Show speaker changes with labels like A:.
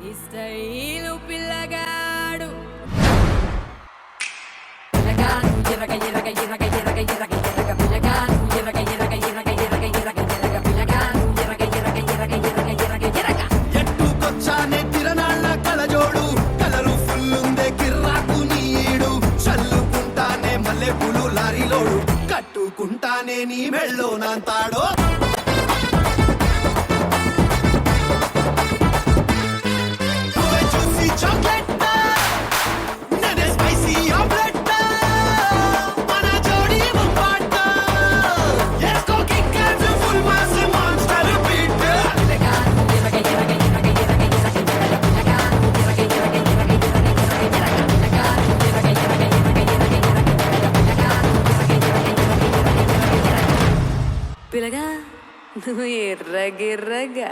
A: ఇస్రాయిలు పిల్లగాడు పిల్లగాడు ఎరగ ఎరగ ఎరగ ఎరగ ఎరగ ఎరగ పిల్లగాడు ఎరగ ఎరగ ఎరగ ఎరగ ఎరగ ఎరగ పిల్లగాడు ఎరగ ఎరగ ఎరగ ఎరగ ఎరగ ఎరగ
B: ఎట్టుకొచ్చానే తిరణాళ్ళ కలజోడు కలరు ఫుల్లుందే కిర్రాకు నీడు చల్లుకుంటానే మల్లెపూలు లారీలోడు కట్టుకుంటానే నీ మెళ్ళో నాంతాడో
A: పిల్లగా నువ్వు ఎర్రగెర్రగా